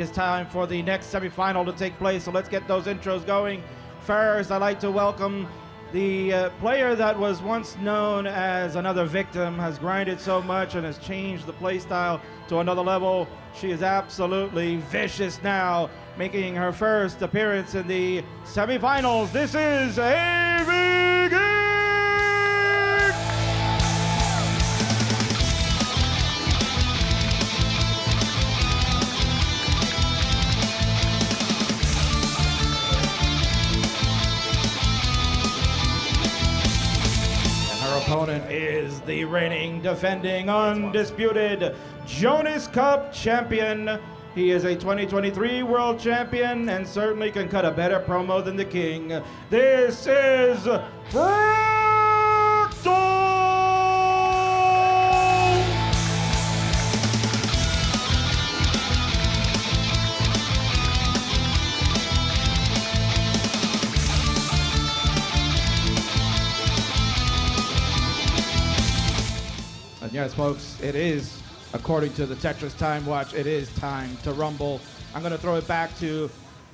is time for the next semifinal to take place, so let's get those intros going. First, I'd like to welcome the player that was once known as another victim, has grinded so much and has changed the playstyle to another level. She is absolutely vicious now, making her first appearance in the semifinals. This is AVGeek! Opponent is the reigning, defending, undisputed Jonas Cup champion. He is a 2023 world champion and certainly can cut a better promo than the king. This is Fractal! Yes, folks, it is, according to the Tetris Time Watch, it is time to rumble. I'm going to throw it back to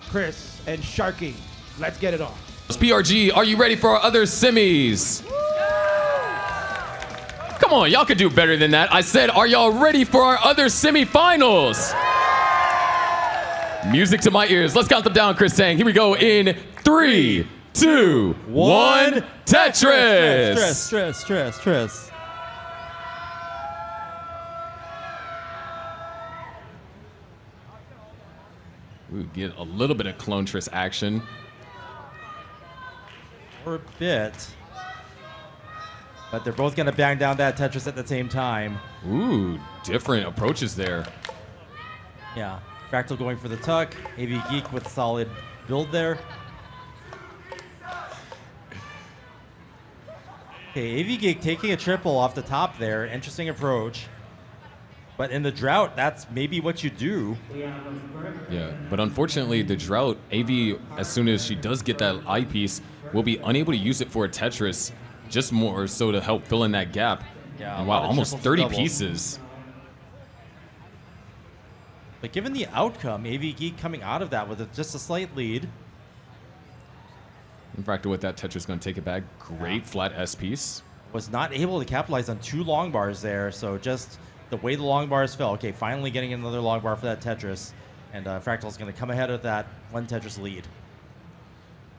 Chris and Sharky. Let's get it on. PRG, are you ready for our other semis? Come on, y'all could do better than that. I said, are y'all ready for our other semifinals? Music to my ears. Let's count them down, Chris Tang. Here we go in 3, 2, 1, Tetris! Stress. We get a little bit of Clone Tris action. For a bit. But they're both going to bang down that Tetris at the same time. Ooh, different approaches there. Yeah. Fractal going for the tuck. AVGeek with solid build there. Okay, AVGeek taking a triple off the top there. Interesting approach. But in the drought, that's maybe what you do. Yeah, but unfortunately, the drought, AV, as soon as she does get that eyepiece, will be unable to use it for a Tetris, just more so to help fill in that gap. Yeah, and wow, almost 30 doubles. pieces. But given the outcome, AVGeek coming out of that with just a slight lead. In fact, with that Tetris going to take it back. Great flat S piece. Was not able to capitalize on 2 long bars there, so just the way the long bars fell. Okay, finally getting another long bar for that Tetris. And Fractal's going to come ahead of that 1 Tetris lead.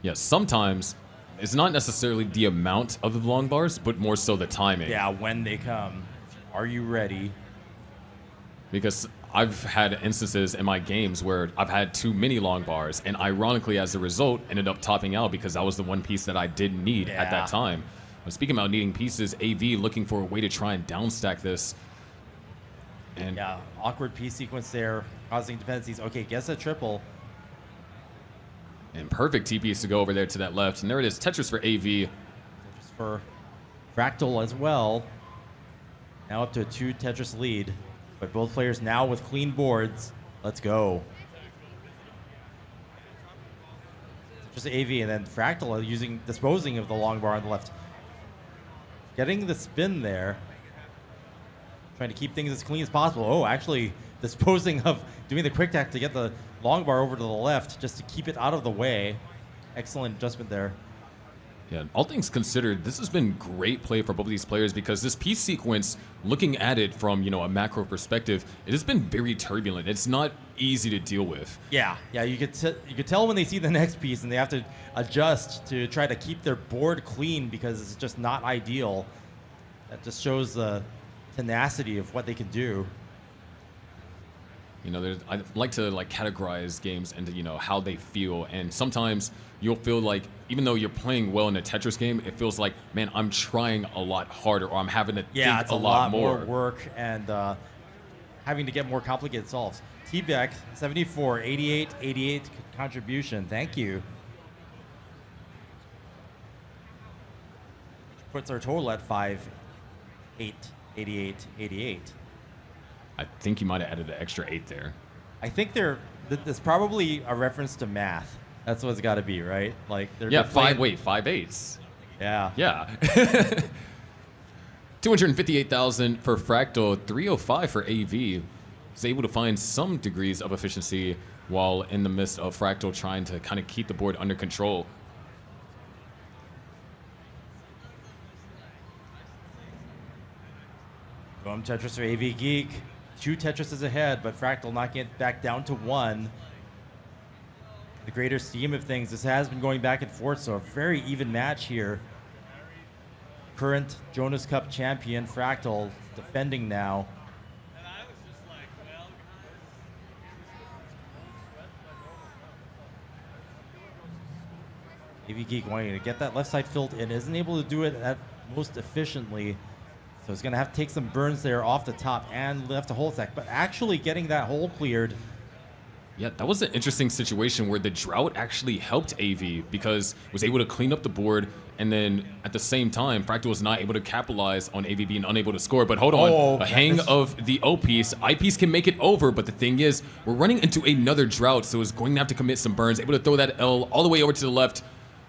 Yeah, sometimes it's not necessarily the amount of the long bars, but more so the timing. Yeah, when they come. Are you ready? Because I've had instances in my games where I've had too many long bars, and ironically, as a result, ended up topping out because that was the one piece that I didn't need at that time. But speaking about needing pieces, AV looking for a way to try and downstack this. And yeah, awkward piece sequence there, causing dependencies. Okay, guess a triple. And perfect TPs to go over there to that left. And there it is, Tetris for AV. Tetris for Fractal as well. Now up to a 2 Tetris lead. But both players now with clean boards. Let's go. Just AV and then Fractal disposing of the long bar on the left. Getting the spin there. Trying to keep things as clean as possible. Oh, actually disposing of doing the quick tack to get the long bar over to the left just to keep it out of the way. Excellent adjustment there. Yeah, all things considered, this has been great play for both of these players because this piece sequence, looking at it from, a macro perspective, it has been very turbulent. It's not easy to deal with. Yeah, you could tell when they see the next piece and they have to adjust to try to keep their board clean because it's just not ideal. That just shows the tenacity of what they can do. I like to categorize games into how they feel, and sometimes you'll feel like even though you're playing well in a Tetris game, it feels like, man, I'm trying a lot harder, or I'm having to think it's a lot more work and having to get more complicated solves. T-Beck 74, 88 contribution. Thank you. Puts our total at 5, 8, 88. I think you might have added an extra 8 there. I think that's probably a reference to math. That's what it's got to be, right? Like they're 5 8s. Yeah. 258,000 for Fractal, 305 for AV. was able to find some degrees of efficiency while in the midst of Fractal trying to kind of keep the board under control. Boom Tetris for AVGeek. 2 Tetrises ahead, but Fractal knocking it back down to 1. The greater scheme of things, this has been going back and forth, so a very even match here. Current Jonas Cup champion Fractal defending now. AVGeek wanting to get that left side filled in, isn't able to do it at most efficiently. So he's going to have to take some burns there off the top and left a hole stack, but actually getting that hole cleared. Yeah, that was an interesting situation where the drought actually helped AV because it was able to clean up the board, and then at the same time, Fractal was not able to capitalize on AV being unable to score. But hold on, a hang of the O piece. I piece can make it over, but the thing is, we're running into another drought, so it's going to have to commit some burns, able to throw that L all the way over to the left.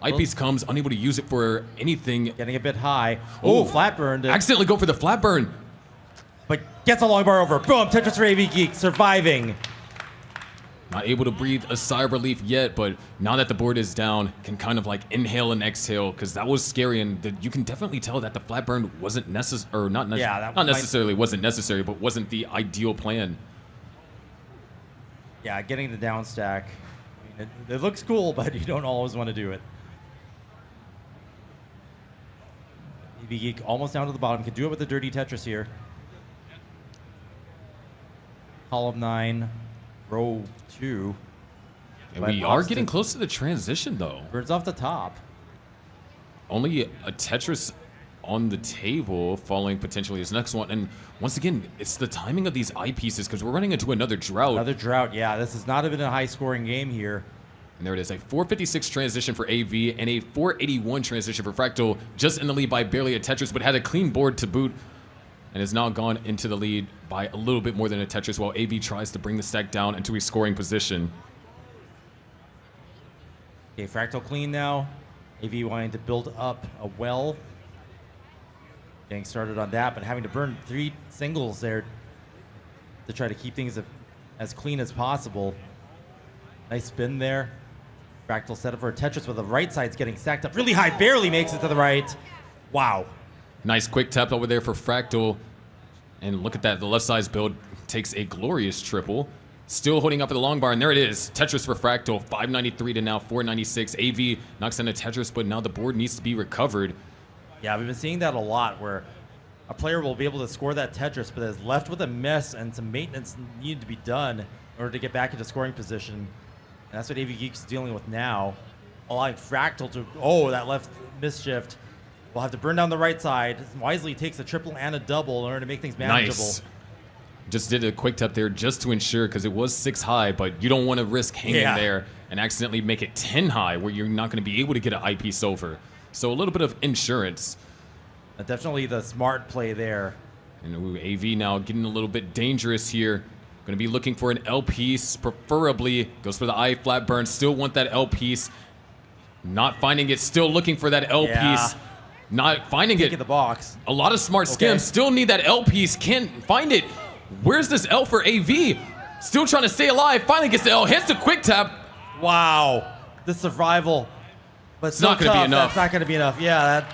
Eyepiece comes, unable to use it for anything. Getting a bit high. Oh, flat burn. Accidentally go for the flat burn. But gets a long bar over. Boom, Tetris for AVGeek, surviving. Not able to breathe a sigh of relief yet, but now that the board is down, can kind of like inhale and exhale, because that was scary, and you can definitely tell that the flat burn wasn't necessary, or not necessarily wasn't necessary, but wasn't the ideal plan. Yeah, getting the down stack. I mean, it looks cool, but you don't always want to do it. AVGeek almost down to the bottom. Can do it with the dirty Tetris here. Column 9, row 2. And we are getting close to the transition, though. Burns off the top. Only a Tetris on the table, following potentially his next one. And once again, it's the timing of these eyepieces, because we're running into another drought. Another drought, yeah. This has not been a high-scoring game here. And there it is, a 456 transition for AV and a 481 transition for Fractal, just in the lead by barely a Tetris, but had a clean board to boot, and has now gone into the lead by a little bit more than a Tetris, while AV tries to bring the stack down into a scoring position. Okay, Fractal clean now. AV wanting to build up a well. Getting started on that, but having to burn 3 singles there to try to keep things as clean as possible. Nice spin there. Fractal set up for a Tetris, but the right side's getting stacked up really high. Barely makes it to the right. Wow. Nice quick tap over there for Fractal. And look at that, the left side's build takes a glorious triple. Still holding up for the long bar, and there it is. Tetris for Fractal, 593 to now 496. AV knocks in a Tetris, but now the board needs to be recovered. Yeah, we've been seeing that a lot, where a player will be able to score that Tetris, but is left with a mess and some maintenance needed to be done in order to get back into scoring position. And that's what AVGeek's dealing with now. Allowing Fractal to, that left misshift. We'll have to burn down the right side. Wisely takes a triple and a double in order to make things manageable. Nice. Just did a quick tap there just to ensure, because it was 6 high, but you don't want to risk hanging there and accidentally make it 10 high where you're not going to be able to get an eyepiece over. So a little bit of insurance. Definitely the smart play there. And AV now getting a little bit dangerous here. Going to be looking for an L piece, preferably. Goes for the eye flat burn. Still want that L piece. Not finding it. Still looking for that L piece. Not finding it. In the box. A lot of smart skims. Still need that L piece. Can't find it. Where's this L for AV? Still trying to stay alive. Finally gets the L. Hits the quick tap. Wow. The survival. But it's not going to be enough. That's not going to be enough. Yeah.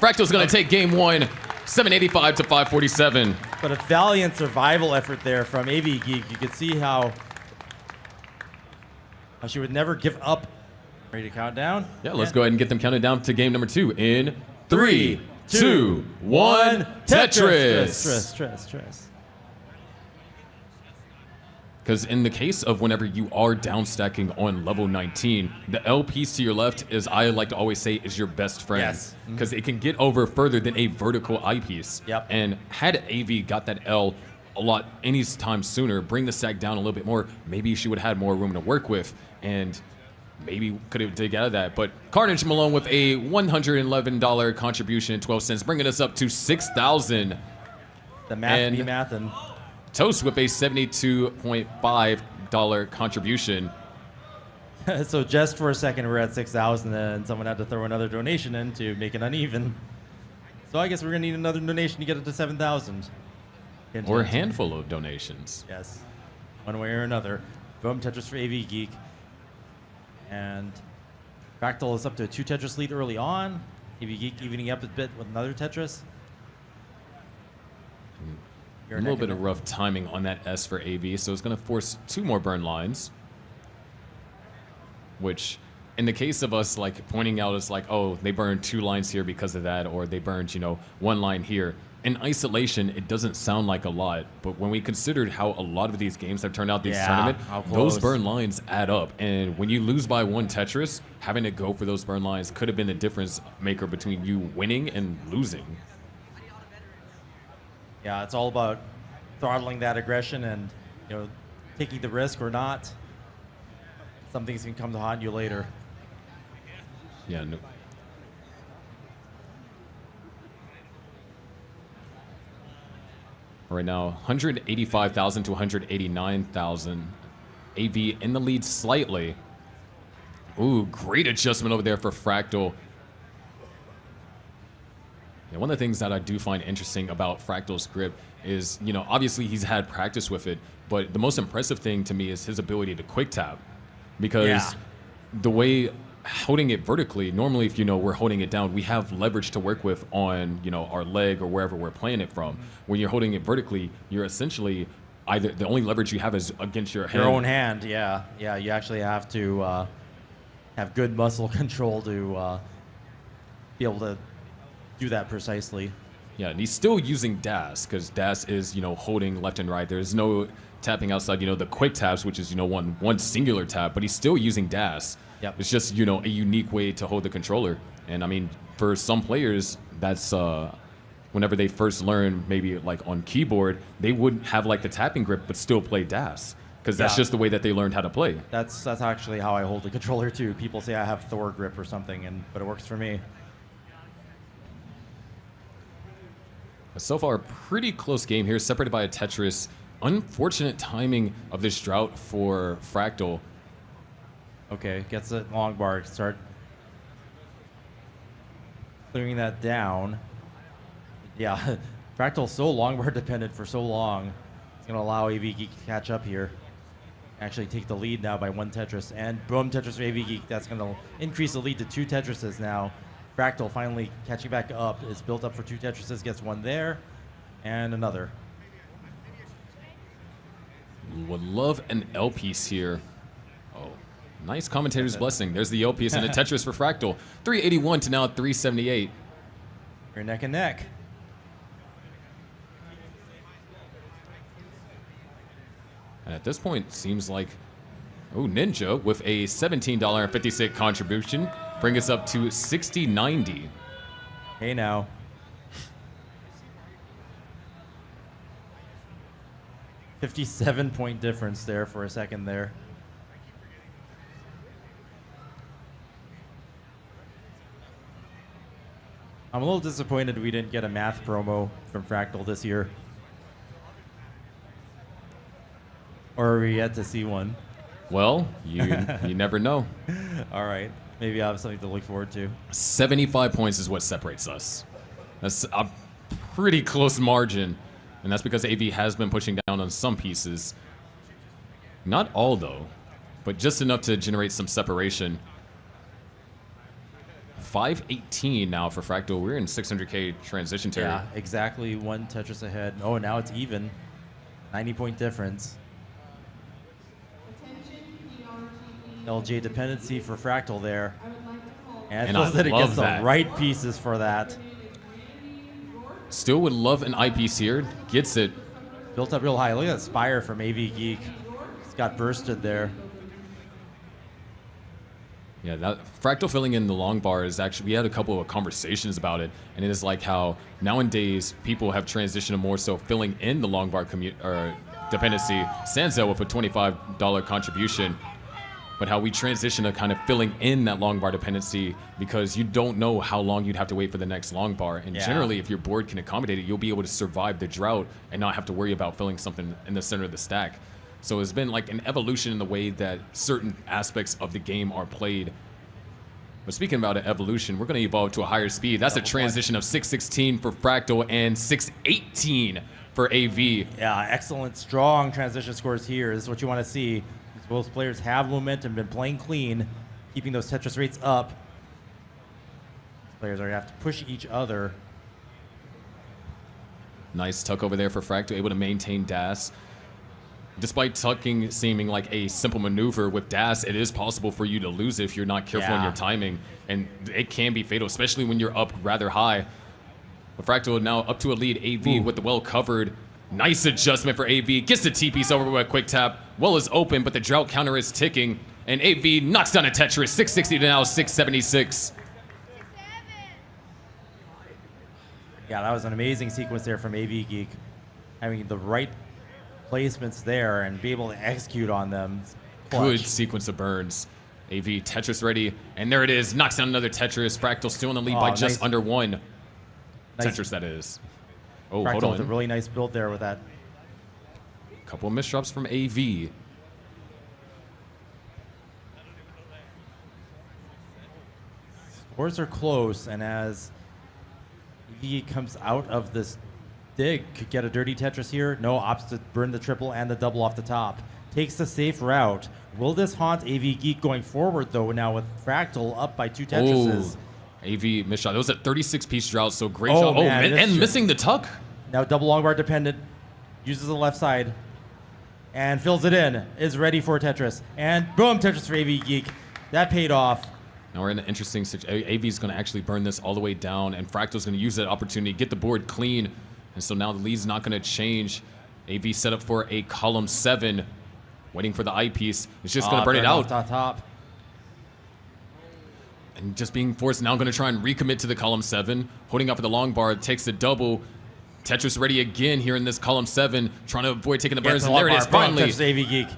Fractal's going to take game 1. 785 to 547. But a valiant survival effort there from AVGeek. You could see how she would never give up. Ready to count down? Yeah, let's go ahead and get them counted down to game number 2 in 3, 2, 1, Tetris. Tetris. Because in the case of whenever you are down stacking on level 19, the L piece to your left, as I like to always say, is your best friend. Yes. Because it can get over further than a vertical eyepiece. Yep. And had AV got that L a lot any time sooner, bring the stack down a little bit more, maybe she would have had more room to work with, and maybe could have dig out of that. But Carnage Malone with a $111 contribution, 12 cents, bringing us up to 6,000. The math be mathin'. Toast with a $72.5 contribution. So just for a second, we're at 6,000, and someone had to throw another donation in to make it uneven. So I guess we're gonna need another donation to get it to 7,000. Hint, or a hint. handful of donations. Yes, one way or another. Boom Tetris for AVGeek. And Fractal is up to a 2 Tetris lead early on. AVGeek evening up a bit with another Tetris. A little bit of rough timing on that S for AV, so it's going to force 2 more burn lines. Which, in the case of us like pointing out, it's like, oh, they burned 2 lines here because of that, or they burned, 1 line here. In isolation, it doesn't sound like a lot, but when we considered how a lot of these games have turned out this tournament, those burn lines add up. And when you lose by 1 Tetris, having to go for those burn lines could have been the difference maker between you winning and losing. Yeah, it's all about throttling that aggression and taking the risk or not. Some things can come to haunt you later. Yeah. No. Right now, 185,000 to 189,000. AV in the lead slightly. Ooh, great adjustment over there for Fractal. Yeah, one of the things that I do find interesting about Fractal's grip is, obviously he's had practice with it, but the most impressive thing to me is his ability to quick tap. Because the way holding it vertically, normally if we're holding it down, we have leverage to work with on our leg or wherever we're playing it from. When you're holding it vertically, you're essentially either the only leverage you have is against your hand. Your own hand, yeah. You actually have to have good muscle control to be able to do that precisely. Yeah, and he's still using DAS because DAS is holding left and right. There's no tapping outside the quick taps, which is one singular tap, but he's still using DAS. Yep. It's just a unique way to hold the controller. And I mean, for some players, that's whenever they first learn, maybe like on keyboard, they wouldn't have like the tapping grip but still play DAS because that's just the way that they learned how to play. That's actually how I hold the controller too. People say I have Thor grip or something, but it works for me. So far, pretty close game here, separated by a Tetris. Unfortunate timing of this drought for Fractal. Okay, gets it long bar. Start clearing that down. Yeah, Fractal's so long bar dependent for so long. It's going to allow AVGeek to catch up here. Actually take the lead now by 1 Tetris. And boom, Tetris for AVGeek. That's going to increase the lead to 2 Tetrises now. Fractal finally catching back up. It's built up for 2 Tetrises. Gets 1 there and another. Would love an L piece here. Oh, nice commentator's blessing. There's the L piece and a Tetris for Fractal. 381 to now 378. You're neck and neck. And at this point, seems like, Ninja with a $17.50 contribution bring us up to 60.90. Hey now. $57-point difference there for a second there. I'm a little disappointed we didn't get a math promo from Fractal this year. Or are we yet to see one? Well, you never know. All right. Maybe I have something to look forward to. 75 points is what separates us. That's a pretty close margin. And that's because AV has been pushing down on some pieces. Not all, though, but just enough to generate some separation. 518 now for Fractal. We're in 600K transition territory. Yeah, exactly 1 Tetris ahead. Oh, now it's even. 90-point difference. LJ dependency for Fractal there. And I that it gets the right pieces for that. Still would love an eyepiece here. Gets it. Built up real high. Look at that Spire from AVGeek. It's got bursted there. Yeah, that Fractal filling in the long bar is actually, we had a couple of conversations about it, and it is like how nowadays people have transitioned to more so filling in the long bar dependency. Sanzel with a $25 contribution, but how we transition to kind of filling in that long bar dependency because you don't know how long you'd have to wait for the next long bar. And generally, if your board can accommodate it, you'll be able to survive the drought and not have to worry about filling something in the center of the stack. So it's been like an evolution in the way that certain aspects of the game are played. But speaking about an evolution, we're going to evolve to a higher speed. That's a transition of 616 for Fractal and 618 for AV. Yeah, excellent, strong transition scores here. This is what you want to see. Both players have momentum, been playing clean, keeping those Tetris rates up. Players are going to have to push each other. Nice tuck over there for Fractal, able to maintain DAS. Despite tucking seeming like a simple maneuver, with DAS, it is possible for you to lose it if you're not careful in your timing. And it can be fatal, especially when you're up rather high. But Fractal now up to a lead. AV with the well covered. Nice adjustment for AV. Gets the T-piece over with a quick tap. Well is open, but the drought counter is ticking. And AV knocks down a Tetris. 660 to now 676. Yeah, that was an amazing sequence there from AVGeek. Having the right placements there and be able to execute on them. Good sequence of burns. AV Tetris ready. And there it is. Knocks down another Tetris. Fractal still in the lead by just under one. Tetris, that is. Oh, Fractal hold on. with a really nice build there with that. Couple of misdrops from AV. Scores are close, and as AV comes out of this dig, could get a dirty Tetris here. No, opts to burn the triple and the double off the top. Takes the safe route. Will this haunt AVGeek going forward, though, now with Fractal up by 2 Tetrises? AV missed shot. That was a 36-piece drought, so great Oh, job. man, and missing the tuck. Now double long bar dependent. Uses the left side. And fills it in. Is ready for Tetris. And boom, Tetris for AVGeek. That paid off. Now we're in an interesting situation. AV is going to actually burn this all the way down, and Fractal's going to use that opportunity, get the board clean. And so now the lead's not going to change. AV set up for a column 7. Waiting for the eyepiece. It's just going to burn it out. On top. And just being forced now going to try and recommit to the column 7. Holding up for the long bar, takes the double. Tetris ready again here in this column 7. Trying to avoid taking the burns, and there it is finally. AVGeek.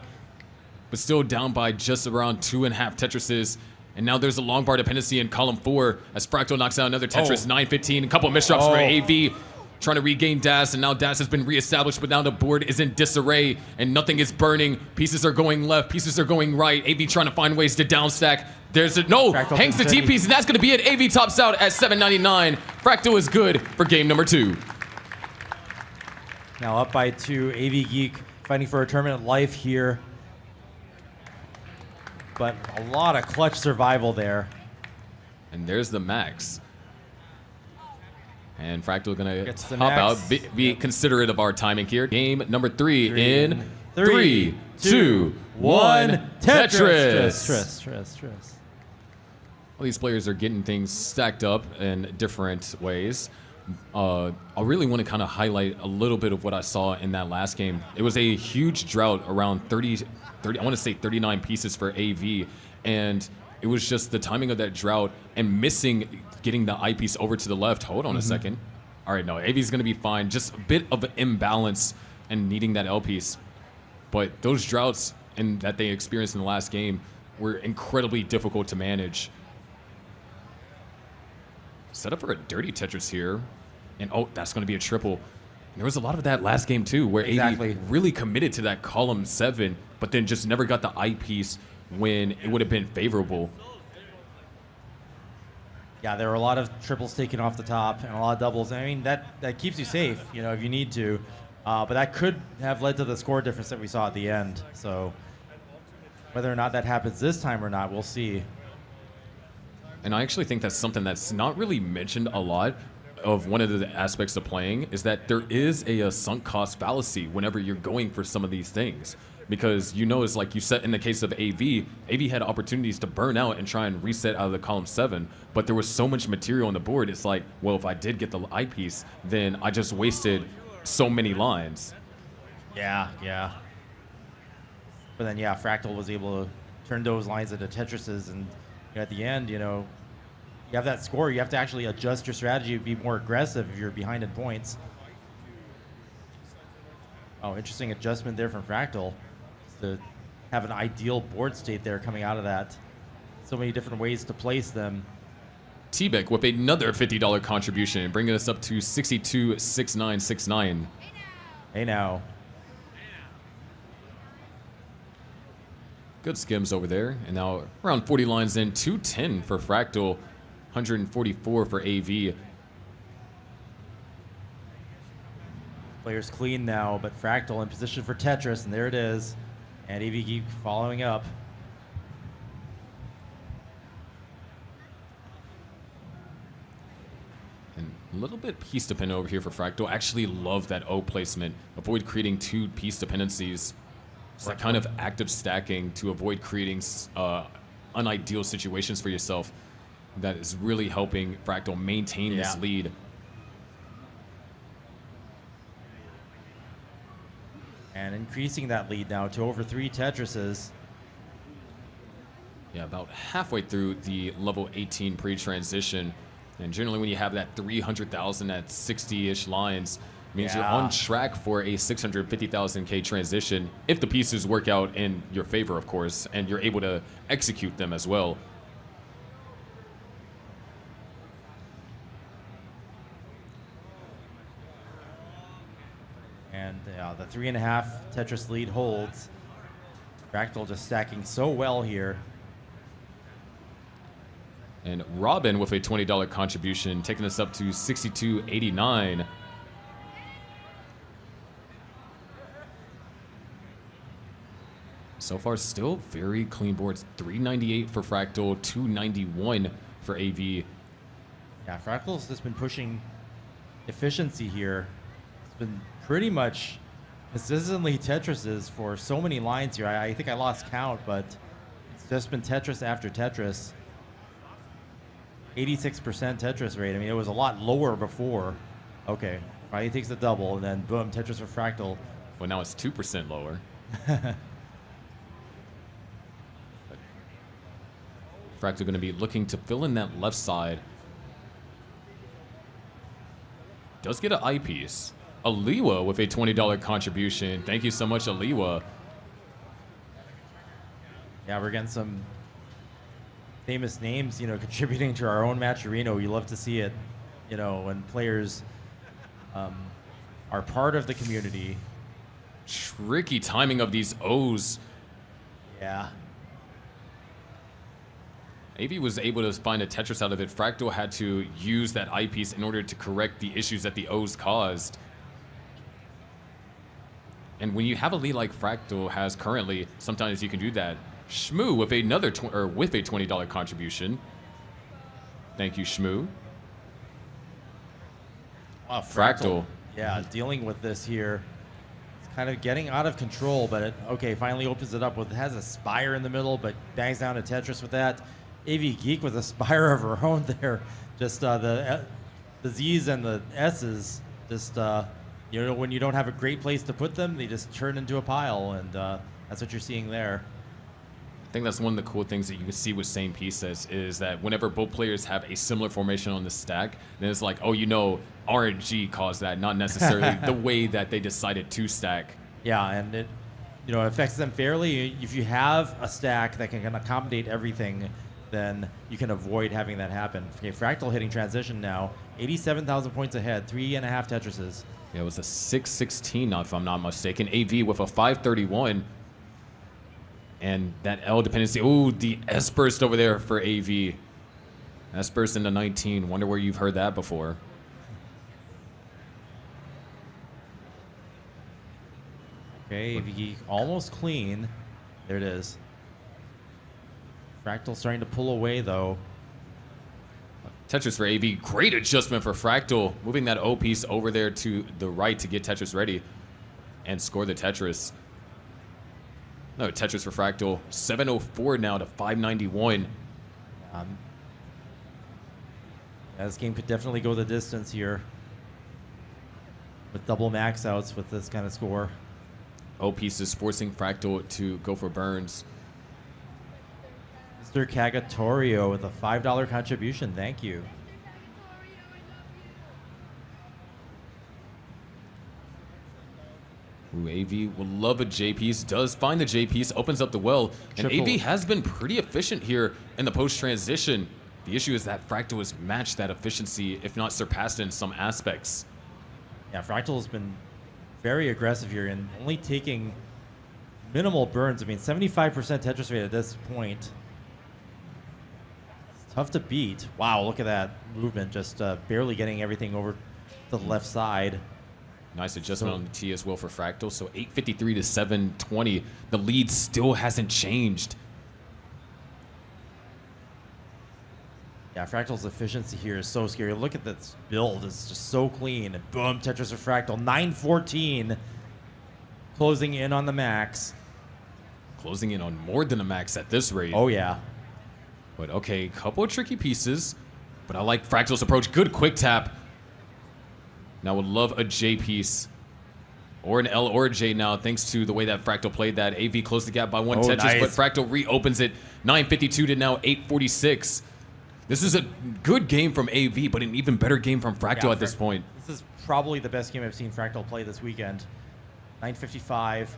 But still down by just around 2.5 Tetrises. And now there's a long bar dependency in column 4 as Fractal knocks out another Tetris. 9-15, a couple of misdrops for AV. Trying to regain DAS, and now DAS has been reestablished, but now the board is in disarray, and nothing is burning. Pieces are going left, pieces are going right. AV trying to find ways to downstack. There's a, no, Fractal hangs the T-piece, and that's going to be it. AV tops out at 799. Fractal is good for game number 2. Now up by 2, AVGeek fighting for a tournament life here. But a lot of clutch survival there. And there's the max. And Fractal going Gets to the hop out, max. be considerate of our timing here. Game number 3 in 3, 2, 1, Tetris. Tetris. All these players are getting things stacked up in different ways. I really want to kind of highlight a little bit of what I saw in that last game. It was a huge drought, around 30 I want to say 39 pieces for AV, and it was just the timing of that drought and missing getting the eyepiece over to the left. Hold on a second. All right, no, AV's going to be fine. Just a bit of an imbalance and needing that L piece. But those droughts that they experienced in the last game were incredibly difficult to manage. Set up for a dirty Tetris here. And oh, that's going to be a triple. And there was a lot of that last game too, where AV really committed to that column 7, but then just never got the eyepiece when it would have been favorable. Yeah, there were a lot of triples taken off the top and a lot of doubles. I mean, that keeps you safe, you know, if you need to. But that could have led to the score difference that we saw at the end. So whether or not that happens this time or not, we'll see. And I actually think that's something that's not really mentioned a lot of one of the aspects of playing, is that there is a sunk cost fallacy whenever you're going for some of these things. Because you know, it's like you said in the case of AV had opportunities to burn out and try and reset out of the column 7, but there was so much material on the board, it's like, well, if I did get the eyepiece, then I just wasted so many lines. Yeah. But then, yeah, Fractal was able to turn those lines into Tetrises, and at the end, you know, you have that score, you have to actually adjust your strategy, be more aggressive if you're behind in points. Oh, interesting adjustment there from Fractal to have an ideal board state there coming out of that. So many different ways to place them. T-Beck with another $50 contribution, bringing us up to 626969. Hey now. Good skims over there. And now around 40 lines in, 210 for Fractal, 144 for AV. Players clean now, but Fractal in position for Tetris, and there it is. And AVGeek following up. And a little bit piece dependent over here for Fractal. Actually love that O placement. Avoid creating two piece dependencies. It's that kind of active stacking to avoid creating unideal situations for yourself. That is really helping Fractal maintain this lead. And increasing that lead now to over 3 Tetrises. Yeah, about halfway through the level 18 pre-transition. And generally when you have that 300,000 at 60-ish lines, means you're on track for a 650,000K transition if the pieces work out in your favor, of course, and you're able to execute them as well. And the 3.5 Tetris lead holds. Fractal just stacking so well here. And Robin with a $20 contribution, taking us up to 62.89. So far, still very clean boards. 398 for Fractal, 291 for AV. Yeah, Fractal's just been pushing efficiency here. It's been pretty much consistently Tetrises for so many lines here. I think I lost count, but it's just been Tetris after Tetris. 86% Tetris rate. I mean, it was a lot lower before. Okay, finally takes the double, and then boom, Tetris for Fractal. Well, now it's 2% lower. Fractal going to be looking to fill in that left side. Does get an eyepiece. Aliwa with a $20 contribution. Thank you so much, Aliwa. Yeah, we're getting some famous names, you know, contributing to our own match arena. We love to see it, you know, when players are part of the community. Tricky timing of these O's. Yeah. AV was able to find a Tetris out of it. Fractal had to use that eyepiece in order to correct the issues that the O's caused. And when you have a lead like Fractal has currently, sometimes you can do that. Shmoo with another with a $20 contribution. Thank you, Shmoo. Wow, Fractal. Yeah, dealing with this here. It's kind of getting out of control, but it, okay, finally opens it up with, it has a spire in the middle, but bangs down a Tetris with that. AVGeek with a spire of her own there. Just the Z's and the S's, just, you know, when you don't have a great place to put them, they just turn into a pile, and that's what you're seeing there. I think that's one of the cool things that you can see with same pieces is that whenever both players have a similar formation on the stack, then it's like, oh, you know, RNG caused that, not necessarily the way that they decided to stack. Yeah, and it, you know, affects them fairly. If you have a stack that can accommodate everything, then you can avoid having that happen. Okay, Fractal hitting transition now. 87,000 points ahead, 3.5 Tetrises. Yeah, it was a 616, if I'm not mistaken. AV with a 531. And that L dependency. Ooh, the S burst over there for AV. S burst into 19. Wonder where you've heard that before. Okay, AVGeek almost clean. There it is. Fractal starting to pull away though. Tetris for AV. Great adjustment for Fractal. Moving that O piece over there to the right to get Tetris ready and score the Tetris. No, Tetris for Fractal. 704 now to 591. This game could definitely go the distance here with double max outs with this kind of score. O pieces forcing Fractal to go for burns. Mr. Cagatorio with a $5 contribution. Thank you. Ooh, AV will love a J piece. Does find the J piece, opens up the well, and AV has been pretty efficient here in the post transition. The issue is that Fractal has matched that efficiency, if not surpassed it in some aspects. Yeah, Fractal has been very aggressive here and only taking minimal burns. I mean, 75% Tetris rate at this point. It's tough to beat. Wow, look at that movement, just barely getting everything over to the left side. Nice adjustment on the T as well for Fractal. So 853 to 720. The lead still hasn't changed. Yeah, Fractal's efficiency here is so scary. Look at this build. It's just so clean. And boom, Tetris for Fractal. 914. Closing in on the max. Closing in on more than a max at this rate. Oh, yeah. But okay, couple of tricky pieces. But I like Fractal's approach. Good quick tap. Now would love a J piece. Or an L or a J now, thanks to the way that Fractal played that. AV closed the gap by one Tetris, nice. but Fractal reopens it. 952 to now 846. This is a good game from AV, but an even better game from Fractal at this point. This is probably the best game I've seen Fractal play this weekend. 955.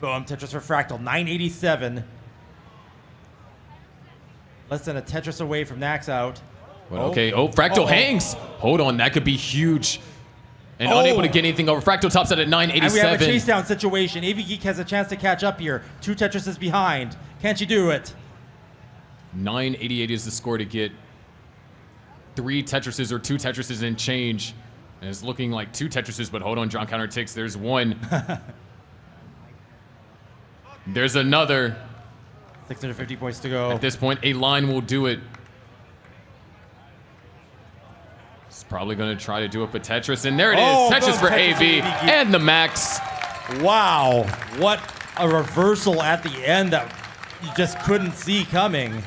Boom, Tetris for Fractal. 987. Less than a Tetris away from Nax out. But okay, Fractal hangs. Hold on, that could be huge. And unable to get anything over. Fractal tops out at 987. And we have a chase down situation. AVGeek has a chance to catch up here. 2 Tetrises behind. Can't you do it? 988 is the score to get 3 Tetrises or 2 Tetrises and change. And it's looking like 2 Tetrises, but hold on, John counter ticks. There's one. There's another. 650 points to go. At this point, a line will do it. It's probably going to try to do it for Tetris, and there it is. Tetris for AV and the max. Wow, what a reversal at the end that you just couldn't see coming.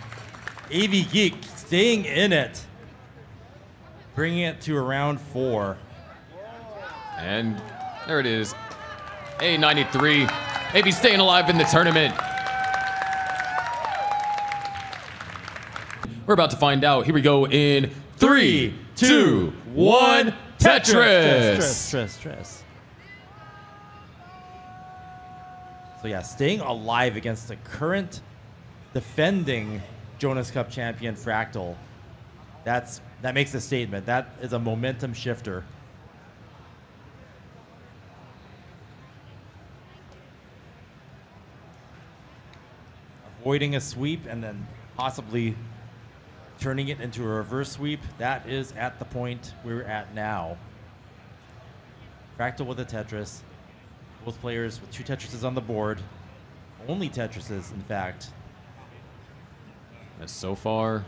AVGeek staying in it, bringing it to around 4. And there it is. A93. AV staying alive in the tournament. We're about to find out. Here we go in 3, 2, 1. Tetris. So yeah, staying alive against the current defending Jonas Cup champion Fractal. That makes a statement. That is a momentum shifter. Avoiding a sweep and then possibly turning it into a reverse sweep. That is at the point we're at now. Fractal with a Tetris. Both players with 2 Tetrises on the board. Only Tetrises, in fact. As so far,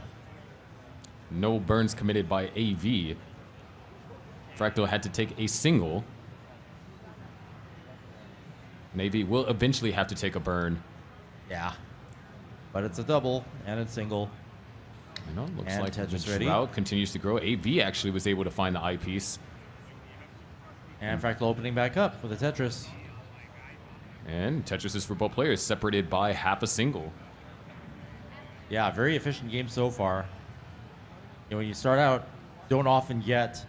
no burns committed by AV. Fractal had to take a single. And AV will eventually have to take a burn. Yeah. But it's a double and it's single. You know, looks And like the Tetris ready. drought continues to grow. AV actually was able to find the eyepiece. And Fractal opening back up with a Tetris. And Tetris is for both players, separated by half a single. Yeah, very efficient game so far. You know, when you start out, don't often get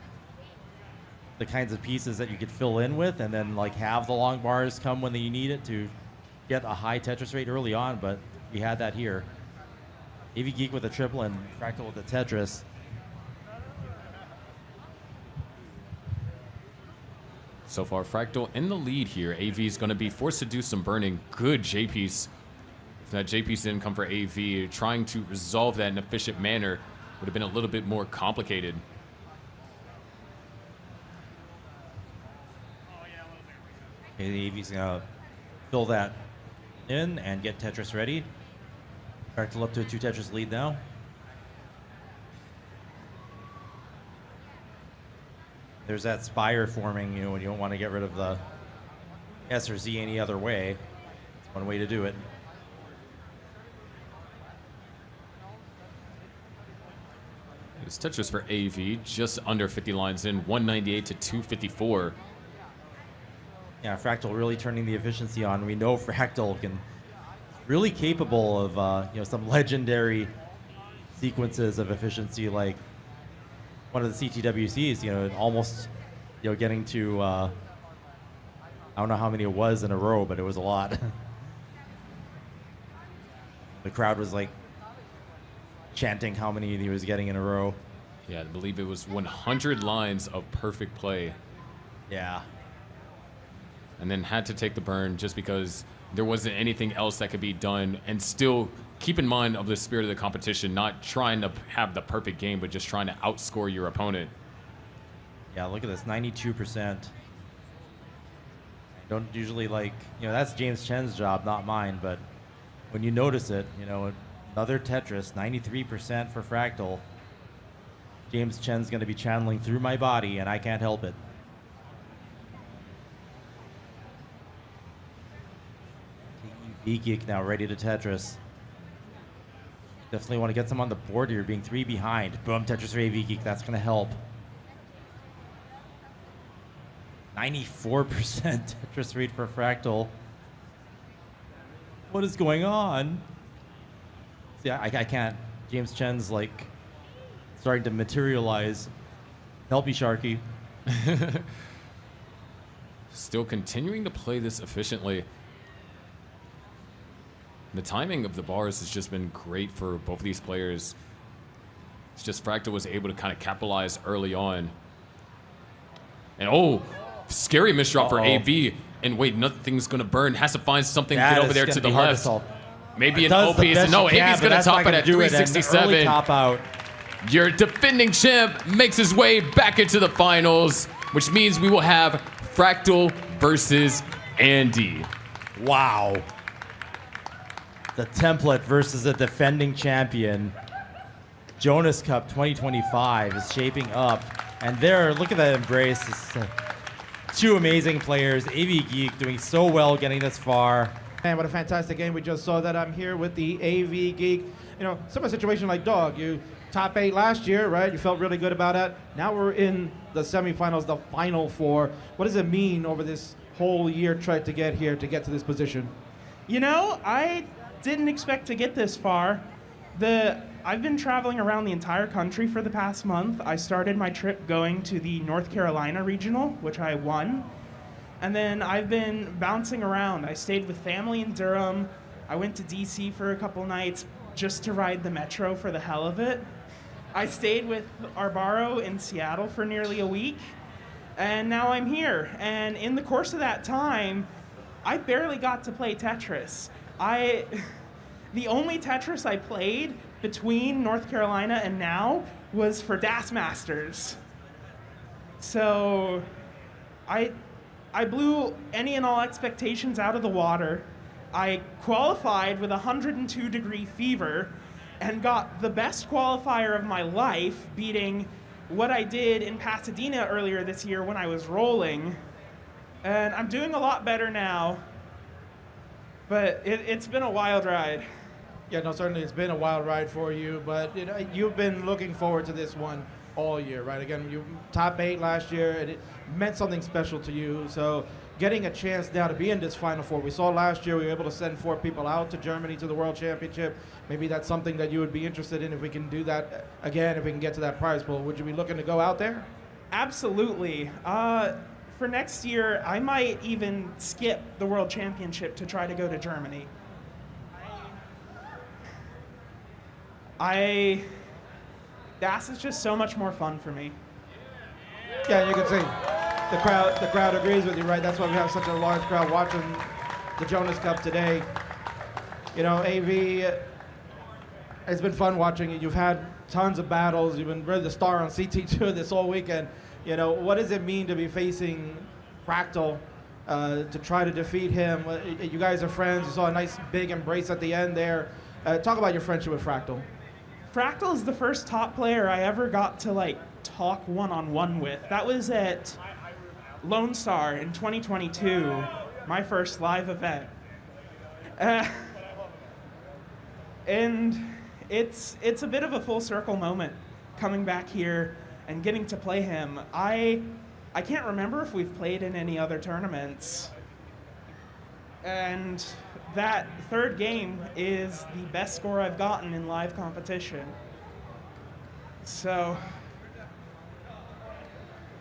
the kinds of pieces that you could fill in with and then like have the long bars come when you need it to get a high Tetris rate early on, but we had that here. AVGeek with a triple and Fractal with a Tetris. So far, Fractal in the lead here. AV is going to be forced to do some burning. Good J-piece. If that J-piece didn't come for AV, trying to resolve that in an efficient manner would have been a little bit more complicated. Okay, the AV's going to fill that in and get Tetris ready. Fractal up to a 2 Tetris lead now. There's that spire forming, you know, when you don't want to get rid of the S or Z any other way. It's one way to do it. It's Tetris for AV, just under 50 lines in, 198 to 254. Yeah, Fractal really turning the efficiency on. We know Fractal can really capable of you know, some legendary sequences of efficiency, like one of the CTWCs, you know, almost, you know, getting to I don't know how many it was in a row, but it was a lot. The crowd was like chanting how many he was getting in a row. Yeah, I believe it was 100 lines of perfect play. Yeah. And then had to take the burn just because there wasn't anything else that could be done. And still keep in mind of the spirit of the competition, not trying to have the perfect game, but just trying to outscore your opponent. Yeah, look at this, 92%. Don't usually like, that's James Chen's job, not mine, but when you notice it, another Tetris, 93% for Fractal. James Chen's going to be channeling through my body, and I can't help it. AVGeek now ready to Tetris. Definitely want to get some on the board here, being 3 behind. Boom, Tetris for AVGeek, that's going to help. 94% Tetris rate for Fractal. What is going on? See, I can't. James Chen's like starting to materialize. Help me, Sharky. Still continuing to play this efficiently. The timing of the bars has just been great for both of these players. It's just Fractal was able to kind of capitalize early on. And scary misdrop for AV. And wait, nothing's going to burn. Has to find something to get over there to the left. Maybe an OP. No, AV's going to top it at 367. Top out. Your defending champ makes his way back into the finals, which means we will have Fractal versus Andy. Wow. The template versus the defending champion. Jonas Cup 2025 is shaping up. And there, look at that embrace. Two amazing players. AVGeek doing so well getting this far. Man, what a fantastic game we just saw that. I'm here with the AVGeek. Similar situation like Dog. You top 8 last year, right? You felt really good about it. Now we're in the semifinals, the final 4. What does it mean over this whole year trying to get here, to get to this position? I didn't expect to get this far. I've been traveling around the entire country for the past month. I started my trip going to the North Carolina regional, which I won. And then I've been bouncing around. I stayed with family in Durham. I went to DC for a couple nights just to ride the metro for the hell of it. I stayed with Arbaro in Seattle for nearly a week. And now I'm here. And in the course of that time, I barely got to play Tetris. The only Tetris I played between North Carolina and now was for DAS Masters. So I blew any and all expectations out of the water. I qualified with 102-degree fever and got the best qualifier of my life, beating what I did in Pasadena earlier this year when I was rolling. And I'm doing a lot better now, but it's been a wild ride. Yeah, no, certainly it's been a wild ride for you, but you've been looking forward to this one all year, right? Again, you top 8 last year, and it meant something special to you. So getting a chance now to be in this Final Four. We saw last year we were able to send 4 people out to Germany to the World Championship. Maybe that's something that you would be interested in if we can do that again, if we can get to that prize pool. Would you be looking to go out there? Absolutely. For next year, I might even skip the World Championship to try to go to Germany. DAS is just so much more fun for me. Yeah, you can see the crowd agrees with you, right? That's why we have such a large crowd watching the Jonas Cup today. AV, it's been fun watching you. You've had tons of battles. You've been really the star on CT2 this whole weekend. What does it mean to be facing Fractal, to try to defeat him? You guys are friends. You saw a nice big embrace at the end there. Talk about your friendship with Fractal. Fractal is the first top player I ever got to talk one-on-one with. That was at Lone Star in 2022, my first live event. And it's a bit of a full circle moment coming back here and getting to play him. I can't remember if we've played in any other tournaments. And that third game is the best score I've gotten in live competition. So.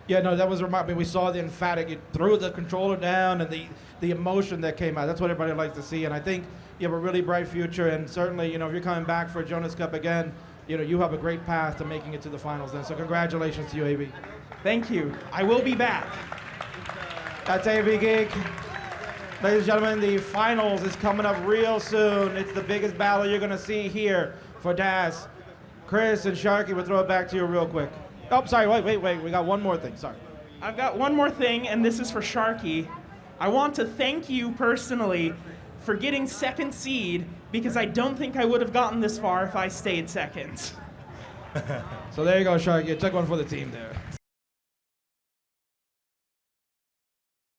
Yeah, no, that was remarkable. We saw the emphatic. You threw the controller down and the emotion that came out. That's what everybody likes to see. And I think you have a really bright future. And certainly, if you're coming back for a Jonas Cup again, you have a great path to making it to the finals then. So congratulations to you, AV. Thank you. I will be back. That's AVGeek. Ladies and gentlemen, the finals is coming up real soon. It's the biggest battle you're going to see here for DAS. Chris and Sharky, we'll throw it back to you real quick. Oh, sorry, wait. We got one more thing, sorry. I've got one more thing, and this is for Sharky. I want to thank you personally for getting second seed, because I don't think I would have gotten this far if I stayed second. So there you go, Sharky. You took one for the team there.